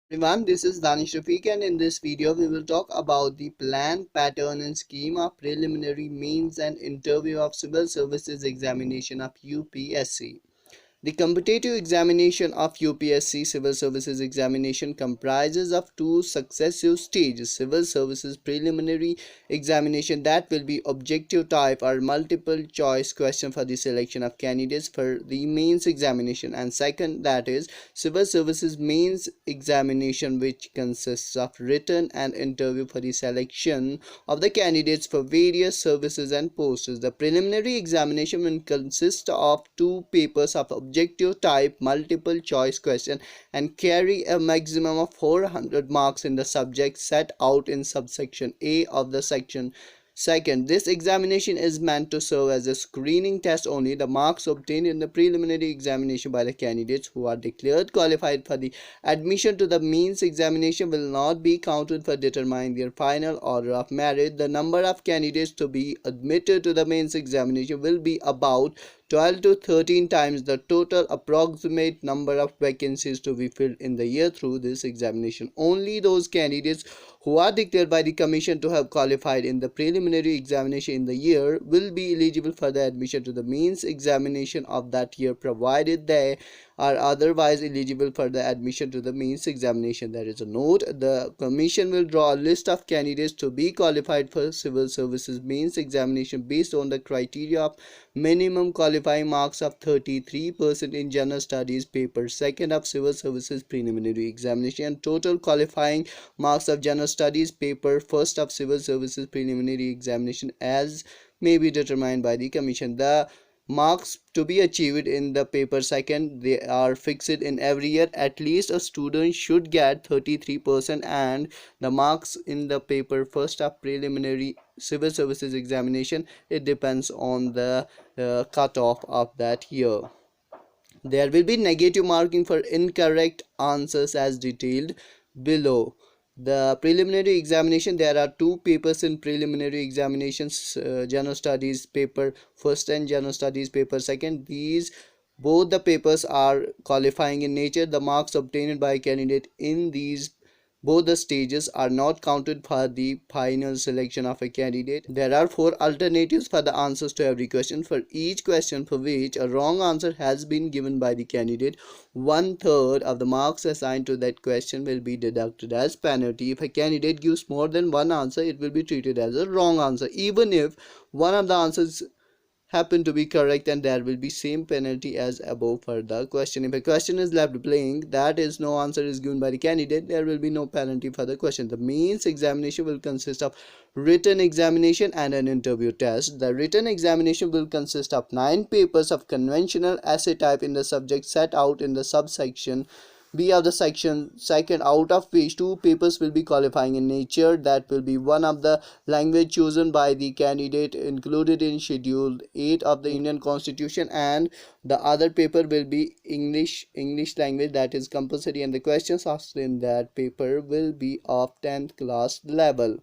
Everyone, this is Danish Rafiq, and in this video we will talk about the plan, pattern and scheme of preliminary, means and interview of civil services examination of UPSC. The competitive examination of UPSC Civil Services Examination comprises of two successive stages: Civil Services Preliminary Examination, that will be objective type or multiple choice question for the selection of candidates for the mains examination, and second, that is Civil Services Mains Examination, which consists of written and interview for the selection of the candidates for various services and posts. The preliminary examination will consist of two papers of objective type multiple choice question and carry a maximum of 400 marks in the subject set out in subsection A of the section. Second, this examination is meant to serve as a screening test only. The marks obtained in the preliminary examination by the candidates who are declared qualified for the admission to the means examination will not be counted for determining their final order of merit. The number of candidates to be admitted to the mains examination will be about 12 to 13 times the total approximate number of vacancies to be filled in the year through this examination. Only those candidates who are declared by the commission to have qualified in the preliminary examination in the year will be eligible for the admission to the means examination of that year, provided they are otherwise eligible for the admission to the means examination. There is a note: the commission will draw a list of candidates to be qualified for civil services means examination based on the criteria of minimum qualifying marks of 33% in general studies paper second of civil services preliminary examination and total qualifying marks of general studies paper first of civil services preliminary examination as may be determined by the commission. The marks to be achieved in the paper second, they are fixed in every year. At least a student should get 33%, and the marks in the paper first of preliminary civil services examination, it depends on the cutoff of that year. There will be negative marking for incorrect answers as detailed below. The preliminary examination, there are two papers in preliminary examinations, general studies paper first and general studies paper second. These both the papers are qualifying in nature. The marks obtained by a candidate in these both the stages are not counted for the final selection of a candidate. There are four alternatives for the answers to every question. For each question for which a wrong answer has been given by the candidate, 1/3 of the marks assigned to that question will be deducted as penalty. If a candidate gives more than one answer, it will be treated as a wrong answer, even if one of the answers happen to be correct, and there will be same penalty as above for the question. If a question is left blank, that is no answer is given by the candidate, there will be no penalty for the question. The means examination will consist of written examination and an interview test. The written examination will consist of 9 papers of conventional essay type in the subject set out in the subsection B of the section second, out of which 2 papers will be qualifying in nature. That will be one of the language chosen by the candidate included in Schedule 8 of the Indian Constitution, and the other paper will be English language, that is compulsory, and the questions asked in that paper will be of 10th class level.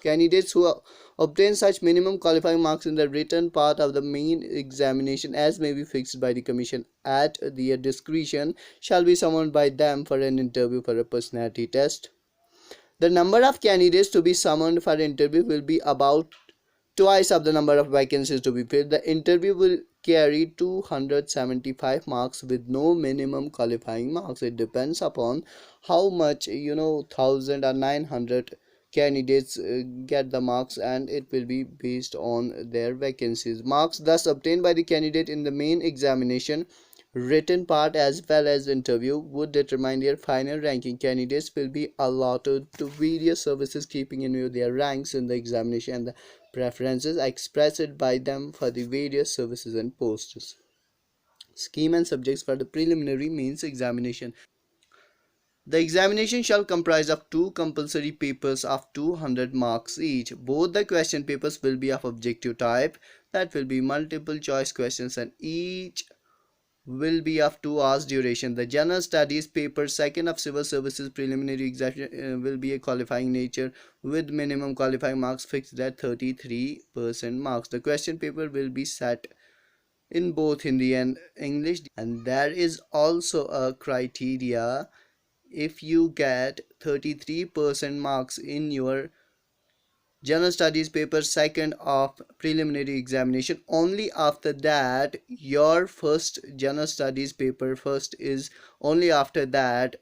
Candidates who obtain such minimum qualifying marks in the written part of the main examination as may be fixed by the commission at their discretion shall be summoned by them for an interview for a personality test. The number of candidates to be summoned for interview will be about twice of the number of vacancies to be filled. The interview will carry 275 marks with no minimum qualifying marks. It depends upon how much 1000 or 900 candidates get the marks, and it will be based on their vacancies. Marks thus obtained by the candidate in the main examination written part as well as interview would determine their final ranking. Candidates will be allotted to various services keeping in view their ranks in the examination and the preferences expressed by them for the various services and posts. Scheme and subjects for the preliminary means examination. The examination shall comprise of 2 compulsory papers of 200 marks each. Both the question papers will be of objective type, that will be multiple choice questions, and each will be of 2 hours duration. The general studies paper second of civil services preliminary examination will be a qualifying nature with minimum qualifying marks fixed at 33% marks. The question paper will be set in both Hindi and English, and there is also a criteria if you get 33% marks in your general studies paper second of preliminary examination, only after that your first general studies paper first is only after that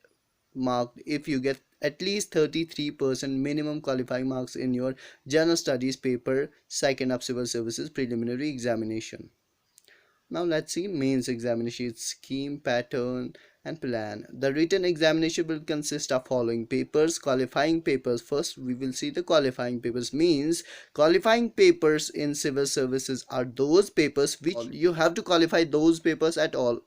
marked if you get at least 33% minimum qualifying marks in your general studies paper second of civil services preliminary examination. Now let's see mains examination scheme, pattern and plan. The written examination will consist of following papers. Qualifying papers. First we will see the qualifying papers. Means qualifying papers in civil services are those papers which you have to qualify those papers at all.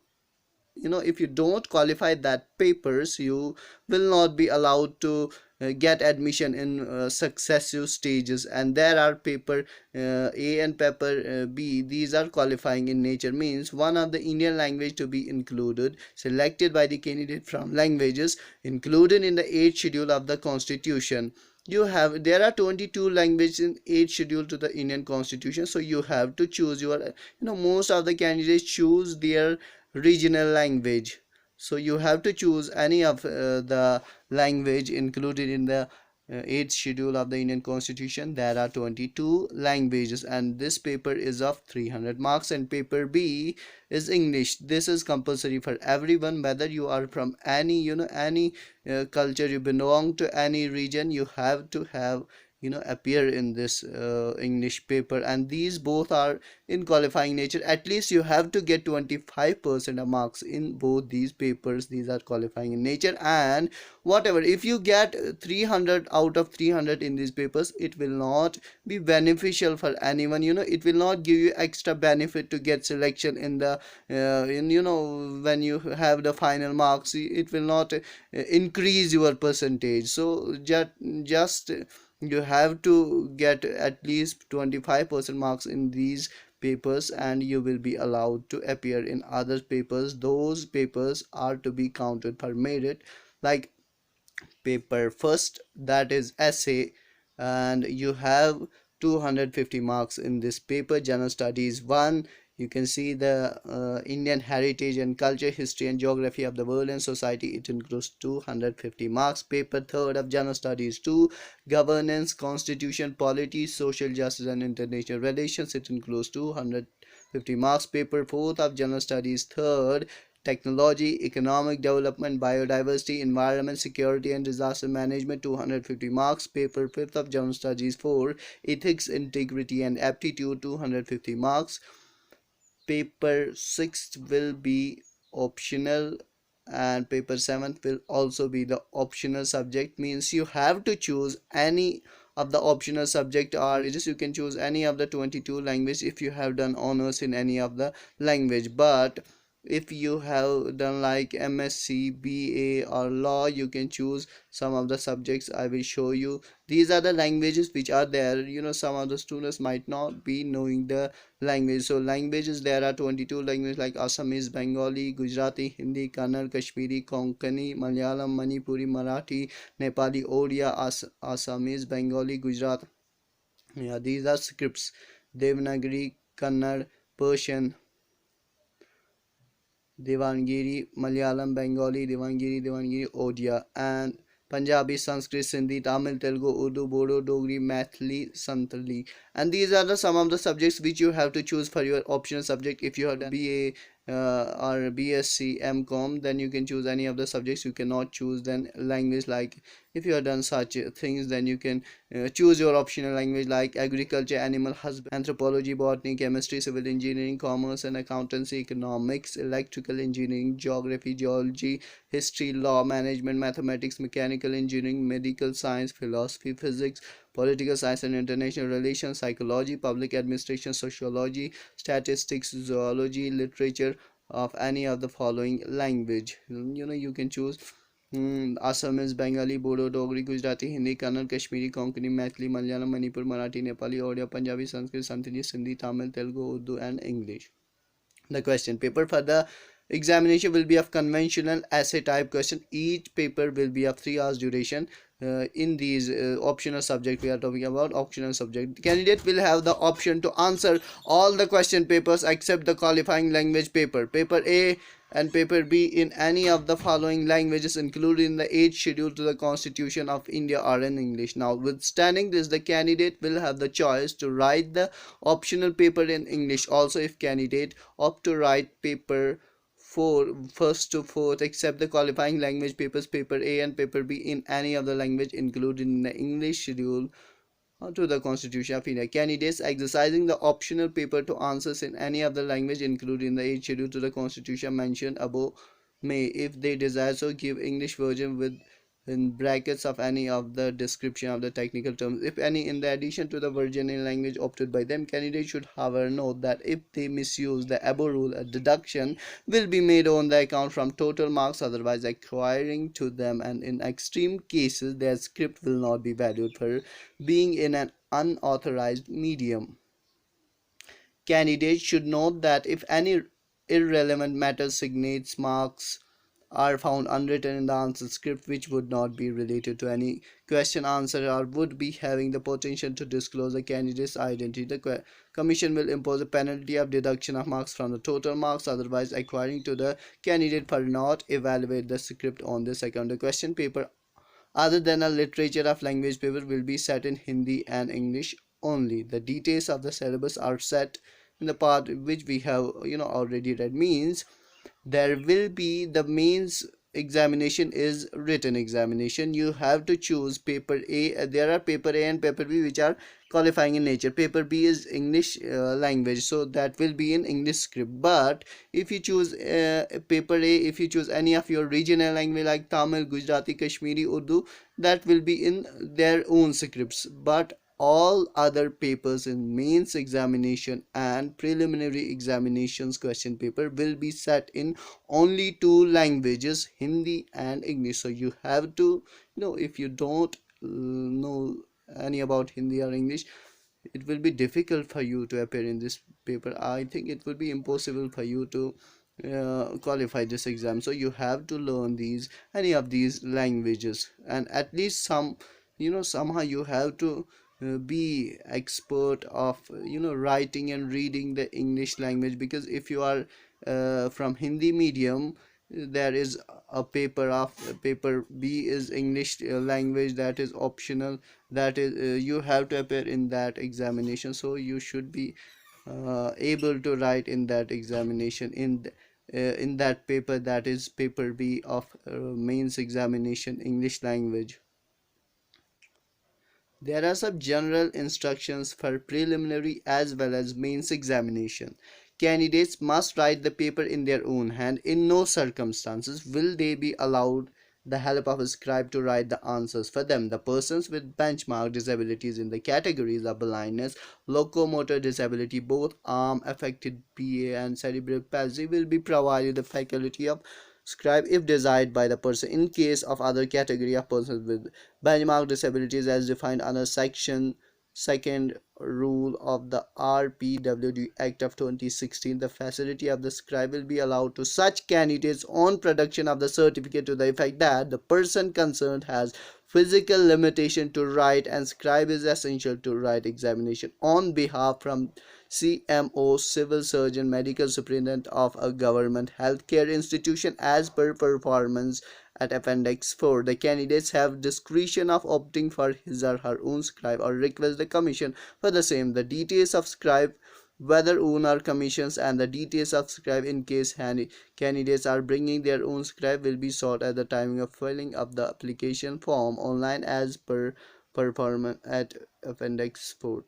If you don't qualify that papers, you will not be allowed to get admission in successive stages. And there are paper A and paper B, these are qualifying in nature. Means one of the Indian language to be included, selected by the candidate from languages included in the 8th schedule of the constitution. There are 22 languages in 8th schedule to the Indian constitution, so you have to choose your, most of the candidates choose their regional language, so you have to choose any of the language included in the 8th schedule of the Indian constitution. There are 22 languages and this paper is of 300 marks. And paper B is English. This is compulsory for everyone, whether you are from any any culture, you belong to any region, you have to have appear in this English paper. And these both are in qualifying nature. At least you have to get 25% of marks in both these papers. These are qualifying in nature. And whatever, if you get 300 out of 300 in these papers, it will not be beneficial for anyone. It will not give you extra benefit to get selection in the when you have the final marks. It will not increase your percentage. So just you have to get at least 25% marks in these papers and you will be allowed to appear in other papers. Those papers are to be counted for merit, like paper first, that is essay, and you have 250 marks in this paper. General studies 1, you can see the Indian heritage and culture, history and geography of the world and society. It includes 250 marks. Paper third of general studies 2, governance, constitution, polity, social justice and international relations. It includes 250 marks. Paper fourth of general studies third, technology, economic development, biodiversity, environment, security and disaster management, 250 marks. Paper 5th of general studies 4, ethics, integrity and aptitude, 250 marks. Paper 6th will be optional and paper 7th will also be the optional subject. Means you have to choose any of the optional subject, or just you can choose any of the 22 language if you have done honors in any of the language. But if you have done like MSc, BA or law, you can choose some of the subjects I will show you. These are the languages which are there. Some of the students might not be knowing the language. So languages, there are 22 languages like Assamese, Bengali, Gujarati, Hindi, Kannada, Kashmiri, Konkani, Malayalam, Manipuri, Marathi, Nepali, Odia, Assamese, Bengali, Gujarati. Yeah, these are scripts. Devanagari, Kannada, Persian, Devangiri, Malayalam, Bengali, Devangiri, Odia, and Punjabi, Sanskrit, Sindhi, Tamil, Telugu, Urdu, Bodo, Dogri, Mathili, Santali. And these are some of the subjects which you have to choose for your optional subject. If you have done BA or BSc, MCom, then you can choose any of the subjects. You cannot choose then language. Like if you have done such things, then you can choose your optional language like agriculture, animal husbandry, anthropology, botany, chemistry, civil engineering, commerce and accountancy, economics, electrical engineering, geography, geology, history, law, management, mathematics, mechanical engineering, medical science, philosophy, physics, political science and international relations, psychology, public administration, sociology, statistics, zoology, literature of any of the following language. You can choose Assamese, Bengali, Bodo, Dogri, Gujarati, Hindi, Kannada, Kashmiri, Konkani, Mathili, Malayalam, Manipur, Marathi, Nepali, Odia, Punjabi, Sanskrit, Santali, Sindhi, Tamil, Telugu, Urdu and English. The question paper for the examination will be of conventional essay type question. Each paper will be of 3 hours duration. in these optional subject. We are talking about optional subject. Candidate will have the option to answer all the question papers except the qualifying language paper A and paper B in any of the following languages included in the 8th schedule to the Constitution of India or in English. Notwithstanding this, the candidate will have the choice to write the optional paper in English also if candidate opt to write paper 4 first to fourth except the qualifying language papers paper A and paper B in any other language included in the English schedule to the Constitution of India. Candidates exercising the optional paper to answers in any other language included in the 8th schedule to the Constitution mentioned above may, if they desire so, give English version with in brackets of any of the description of the technical terms, if any, in the addition to the version in language opted by them. Candidates should however note that if they misuse the above rule, a deduction will be made on the account from total marks otherwise acquiring to them, and in extreme cases their script will not be valued for being in an unauthorized medium. Candidates should note that if any irrelevant matter signates marks are found unwritten in the answer script which would not be related to any question answer or would be having the potential to disclose the candidate's identity, the commission will impose a penalty of deduction of marks from the total marks otherwise acquiring to the candidate for not evaluate the script on this account. The question paper other than a literature of language paper will be set in Hindi and English only. The details of the syllabus are set in the part which we have already read. Means there will be the mains examination is written examination. You have to choose paper A. There are paper A and paper B which are qualifying in nature. Paper B is English language, so that will be in English script. But if you choose paper A, if you choose any of your regional language like Tamil, Gujarati, Kashmiri, Urdu, that will be in their own scripts. But all other papers in mains examination and preliminary examinations question paper will be set in only two languages, Hindi and English. So you have to, if you don't know any about Hindi or English, it will be difficult for you to appear in this paper. I think it will be impossible for you to qualify this exam. So you have to learn these any of these languages, and at least some, somehow you have to be expert of writing and reading the English language, because if you are from Hindi medium, there is a paper of paper B is English language, that is optional, that is you have to appear in that examination. So you should be able to write in that examination in that paper, that is paper B of mains examination English language. There are some general instructions for preliminary as well as mains examination. Candidates must write the paper in their own hand. In no circumstances will they be allowed the help of a scribe to write the answers for them. The persons with benchmark disabilities in the categories of blindness, locomotor disability, both arm affected PA and cerebral palsy will be provided the faculty of scribe if desired by the person. In case of other category of persons with benchmark disabilities as defined under section second rule of the RPWD Act of 2016, the facility of the scribe will be allowed to such candidates on production of the certificate to the effect that the person concerned has physical limitation to write and scribe is essential to write examination on behalf from CMO, civil surgeon, medical superintendent of a government healthcare institution as per performance at Appendix 4. The candidates have discretion of opting for his or her own scribe or request the commission for the same. The details of scribe, whether own or commissions, and the details of scribe in case candidates are bringing their own scribe will be sought at the time of filling up the application form online as per performance at Appendix 4.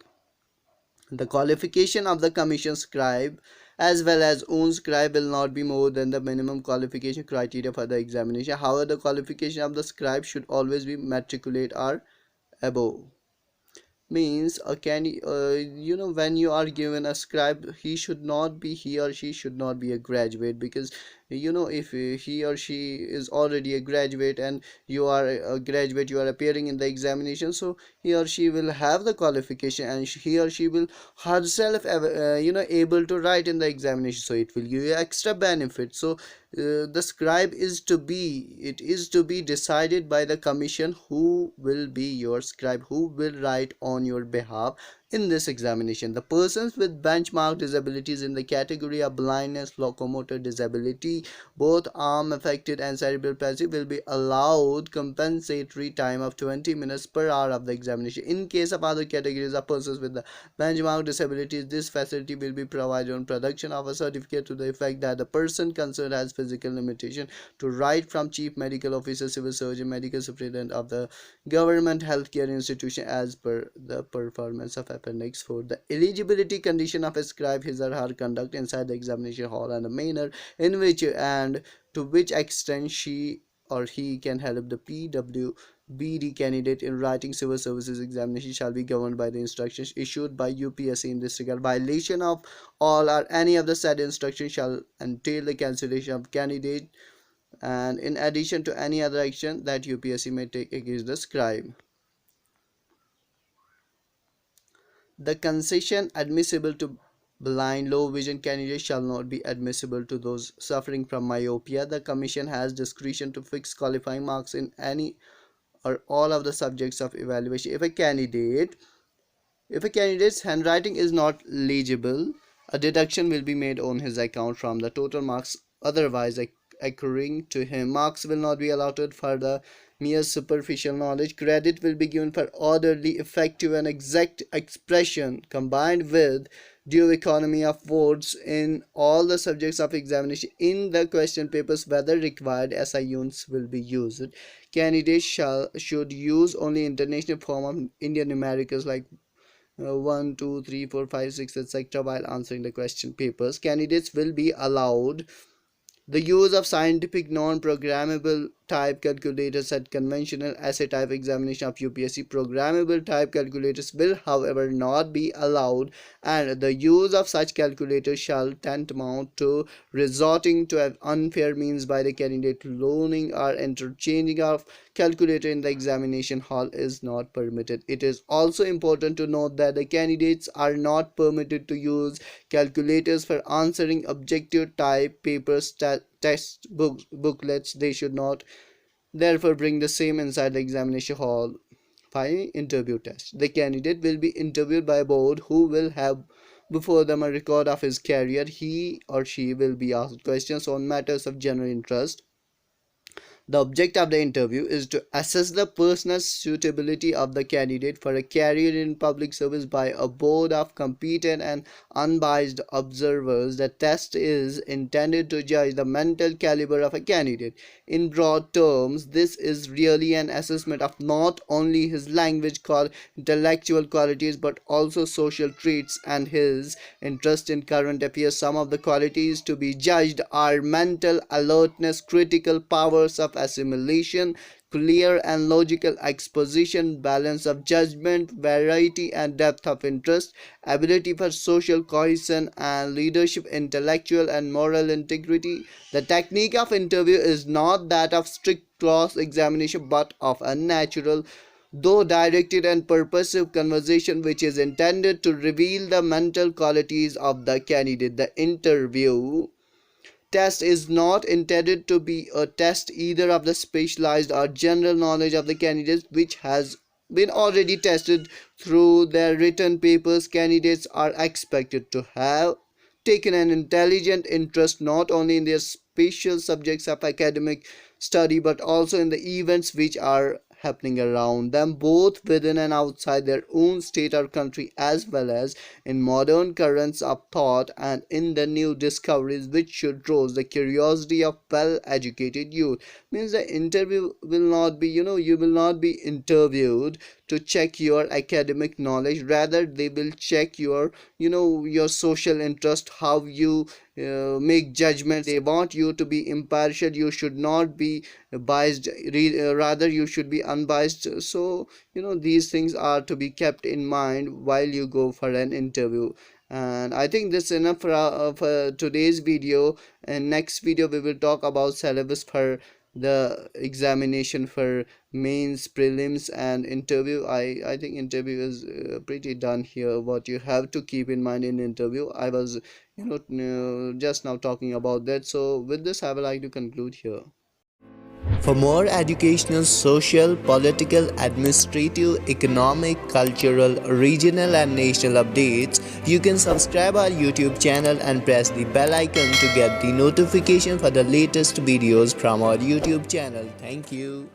The qualification of the commission scribe as well as own scribe will not be more than the minimum qualification criteria for the examination. However, the qualification of the scribe should always be matriculate or above. Means when you are given a scribe, he or she should not be a graduate, because if he or she is already a graduate and you are a graduate, you are appearing in the examination, so he or she will have the qualification and he or she will herself able to write in the examination, so it will give you extra benefit. So the scribe is to be decided by the commission who will be your scribe, who will write on your behalf in this examination. The persons with benchmark disabilities in the category of blindness, locomotor disability, both arm affected and cerebral palsy, will be allowed compensatory time of 20 minutes per hour of the examination. In case of other categories of persons with the benchmark disabilities, this facility will be provided on production of a certificate to the effect that the person concerned has physical limitation to write from chief medical officer, civil surgeon, medical superintendent of the government healthcare institution as per the performance of appendix 4. The eligibility condition of a scribe, his or her conduct inside the examination hall and the manner in which and to which extent she or he can help the PWBD candidate in writing civil services examination shall be governed by the instructions issued by UPSC in this regard. Violation of all or any of the said instructions shall entail the cancellation of candidate and in addition to any other action that UPSC may take against the scribe. The concession admissible to blind low vision candidates shall not be admissible to those suffering from myopia. The commission has discretion to fix qualifying marks in any or all of the subjects of evaluation. If a candidate's handwriting is not legible, a deduction will be made on his account from the total marks otherwise accruing to him. Marks will not be allotted for the mere superficial knowledge. Credit will be given for orderly, effective, and exact expression combined with due economy of words in all the subjects of examination. In the question papers, whether required, SI units will be used. Candidates should use only international form of Indian numericals like 1, 2, 3, 4, 5, 6, etc. while answering the question papers. Candidates will be allowed the use of scientific non-programmable type calculators at conventional essay type examination of UPSC. Programmable type calculators will however not be allowed, and the use of such calculators shall tantamount to resorting to an unfair means by the candidate. Loaning or interchanging of calculator in the examination hall is not permitted. It is also important to note that the candidates are not permitted to use calculators for answering objective type papers, test booklets. They should not therefore bring the same inside the examination hall. 5. Interview test. The candidate will be interviewed by a board who will have before them a record of his career. He or she will be asked questions on matters of general interest. The object of the interview is to assess the personal suitability of the candidate for a career in public service by a board of competent and unbiased observers. The test is intended to judge the mental caliber of a candidate. In broad terms, this is really an assessment of not only his language or intellectual qualities but also social traits and his interest in current affairs. Some of the qualities to be judged are mental alertness, critical powers of assimilation, clear and logical exposition, balance of judgment, variety and depth of interest, ability for social cohesion and leadership, intellectual and moral integrity. The technique of interview is not that of strict cross-examination but of a natural, though directed and purposive conversation which is intended to reveal the mental qualities of the candidate. The interview test is not intended to be a test either of the specialized or general knowledge of the candidates, which has been already tested through their written papers. Candidates are expected to have taken an intelligent interest not only in their special subjects of academic study but also in the events which are happening around them, both within and outside their own state or country, as well as in modern currents of thought and in the new discoveries which should rouse the curiosity of well-educated youth. Means the interview will not be, you will not be interviewed to check your academic knowledge, rather they will check your, your social interest, how you make judgments. They want you to be impartial. You should not be biased, rather you should be unbiased. So these things are to be kept in mind while you go for an interview. And I think this is enough for today's video. And next video we will talk about syllabus for the examination for mains, prelims and interview. I think interview is pretty done here. What you have to keep in mind in interview, I was just now talking about that. So with this I would like to conclude here. For more educational, social, political, administrative, economic, cultural, regional and national updates, you can subscribe our YouTube channel and press the bell icon to get the notification for the latest videos from our YouTube channel. Thank you.